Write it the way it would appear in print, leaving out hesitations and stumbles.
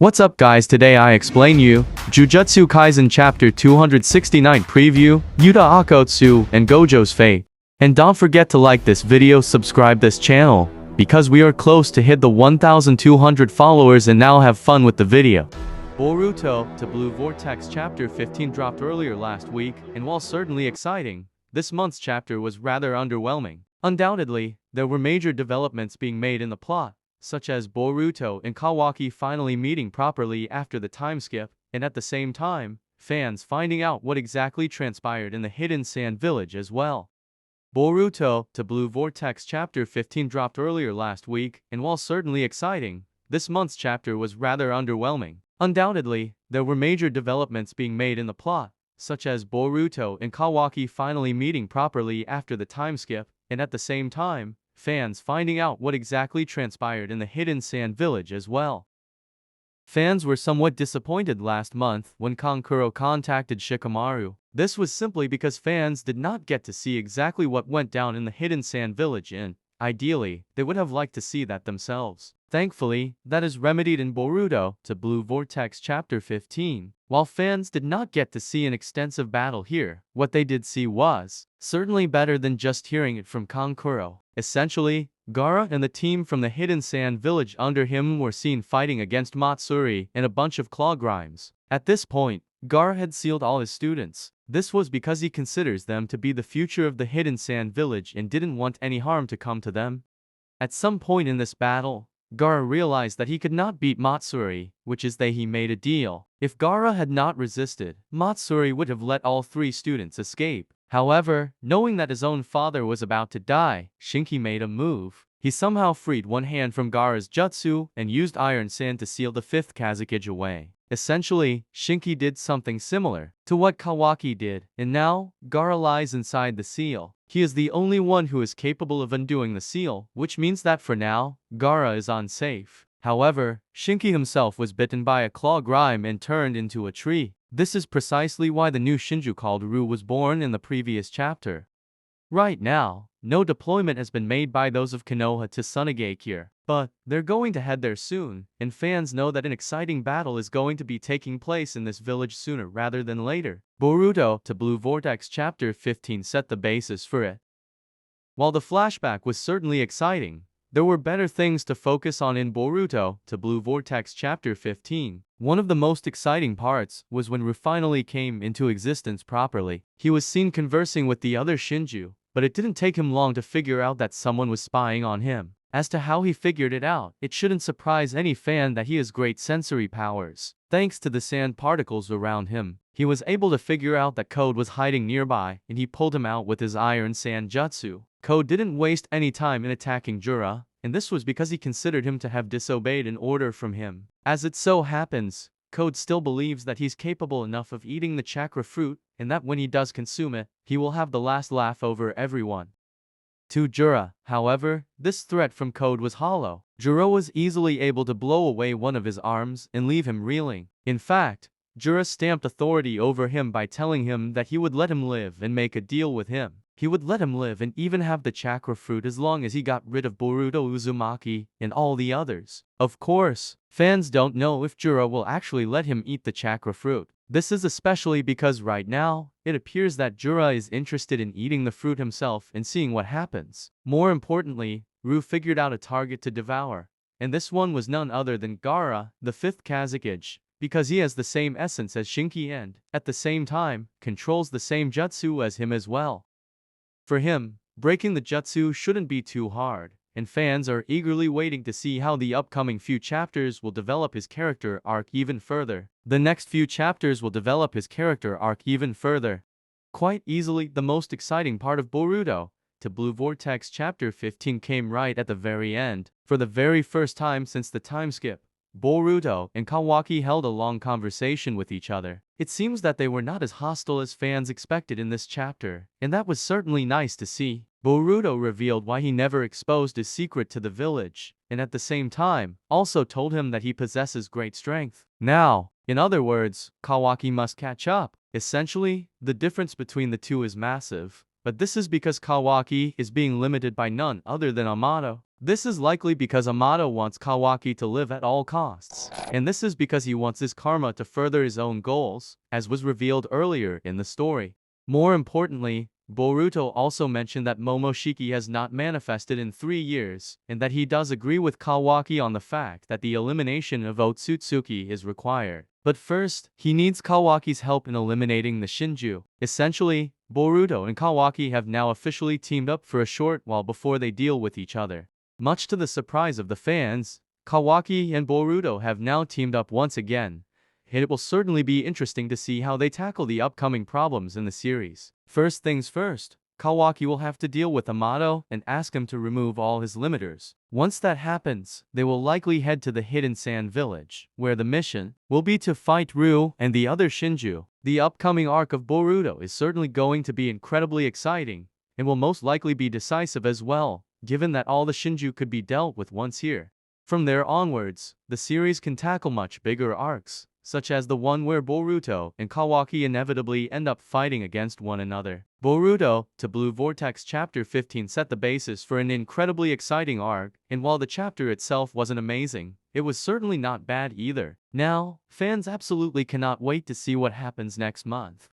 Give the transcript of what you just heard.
What's up guys, today I explain you Jujutsu Kaisen chapter 269 preview, Yuta Akotsu and Gojo's fate. And don't forget to like this video, subscribe this channel, because we are close to hit the 1200 followers and now have fun with the video. Boruto to Blue Vortex chapter 15 dropped earlier last week, and while certainly exciting, this month's chapter was rather underwhelming. Undoubtedly, there were major developments being made in the plot, such as Boruto and Kawaki finally meeting properly after the time skip, and at the same time, fans finding out what exactly transpired in the Hidden Sand Village as well. Boruto to Blue Vortex chapter 15 dropped earlier last week, and while certainly exciting, this month's chapter was rather underwhelming. Undoubtedly, there were major developments being made in the plot, such as Boruto and Kawaki finally meeting properly after the time skip, and at the same time, fans finding out what exactly transpired in the Hidden Sand Village as well. Fans were somewhat disappointed last month when Kankuro contacted Shikamaru. This was simply because fans did not get to see exactly what went down in the Hidden Sand Village and, ideally, they would have liked to see that themselves. Thankfully, that is remedied in Boruto to Blue Vortex chapter 15. While fans did not get to see an extensive battle here, what they did see was certainly better than just hearing it from Kankuro. Essentially, Gaara and the team from the Hidden Sand Village under him were seen fighting against Matsuri and a bunch of claw grimes. At this point, Gaara had sealed all his students. This was because he considers them to be the future of the Hidden Sand Village and didn't want any harm to come to them. At some point in this battle, Gaara realized that he could not beat Matsuri, which is that he made a deal. If Gaara had not resisted, Matsuri would have let all three students escape. However, knowing that his own father was about to die, Shinki made a move. He somehow freed one hand from Gaara's jutsu and used Iron Sand to seal the fifth Kazekage away. Essentially, Shinki did something similar to what Kawaki did, and now, Gaara lies inside the seal. He is the only one who is capable of undoing the seal, which means that for now, Gaara is unsafe. However, Shinki himself was bitten by a claw grime and turned into a tree. This is precisely why the new Shinju called Ru was born in the previous chapter. Right now, no deployment has been made by those of Konoha to Sunagake here, but they're going to head there soon, and fans know that an exciting battle is going to be taking place in this village sooner rather than later. Boruto to Blue Vortex chapter 15 set the basis for it. While the flashback was certainly exciting, there were better things to focus on in Boruto to Blue Vortex chapter 15. One of the most exciting parts was when Ru finally came into existence properly. He was seen conversing with the other Shinju, but it didn't take him long to figure out that someone was spying on him. As to how he figured it out, it shouldn't surprise any fan that he has great sensory powers. Thanks to the sand particles around him, he was able to figure out that Code was hiding nearby, and he pulled him out with his Iron Sand Jutsu. Code didn't waste any time in attacking Jura, and this was because he considered him to have disobeyed an order from him. As it so happens, Code still believes that he's capable enough of eating the chakra fruit, and that when he does consume it, he will have the last laugh over everyone. To Jura, however, this threat from Code was hollow. Jura was easily able to blow away one of his arms and leave him reeling. In fact, Jura stamped authority over him by telling him that he would let him live and make a deal with him. He would let him live and even have the chakra fruit as long as he got rid of Boruto Uzumaki and all the others. Of course, fans don't know if Jura will actually let him eat the chakra fruit. This is especially because right now, it appears that Jura is interested in eating the fruit himself and seeing what happens. More importantly, Ru figured out a target to devour, and this one was none other than Gaara, the fifth Kazekage, because he has the same essence as Shinki and, at the same time, controls the same jutsu as him as well. For him, breaking the jutsu shouldn't be too hard, and fans are eagerly waiting to see how the upcoming few chapters will develop his character arc even further. The next few chapters will develop his character arc even further. Quite easily, the most exciting part of Boruto to Blue Vortex chapter 15 came right at the very end. For the very first time since the time skip, Boruto and Kawaki held a long conversation with each other. It seems that they were not as hostile as fans expected in this chapter, and that was certainly nice to see. Boruto revealed why he never exposed his secret to the village, and at the same time, also told him that he possesses great strength. Now, in other words, Kawaki must catch up. Essentially, the difference between the two is massive, but this is because Kawaki is being limited by none other than Amato. This is likely because Amato wants Kawaki to live at all costs, and this is because he wants his karma to further his own goals, as was revealed earlier in the story. More importantly, Boruto also mentioned that Momoshiki has not manifested in 3 years, and that he does agree with Kawaki on the fact that the elimination of Otsutsuki is required. But first, he needs Kawaki's help in eliminating the Shinju. Essentially, Boruto and Kawaki have now officially teamed up for a short while before they deal with each other. Much to the surprise of the fans, Kawaki and Boruto have now teamed up once again. It will certainly be interesting to see how they tackle the upcoming problems in the series. First things first, Kawaki will have to deal with Amato and ask him to remove all his limiters. Once that happens, they will likely head to the Hidden Sand Village, where the mission will be to fight Ryu and the other Shinju. The upcoming arc of Boruto is certainly going to be incredibly exciting, and will most likely be decisive as well, given that all the Shinju could be dealt with once here. From there onwards, the series can tackle much bigger arcs, such as the one where Boruto and Kawaki inevitably end up fighting against one another. Boruto to Blue Vortex Chapter 15 set the basis for an incredibly exciting arc, and while the chapter itself wasn't amazing, it was certainly not bad either. Now, fans absolutely cannot wait to see what happens next month.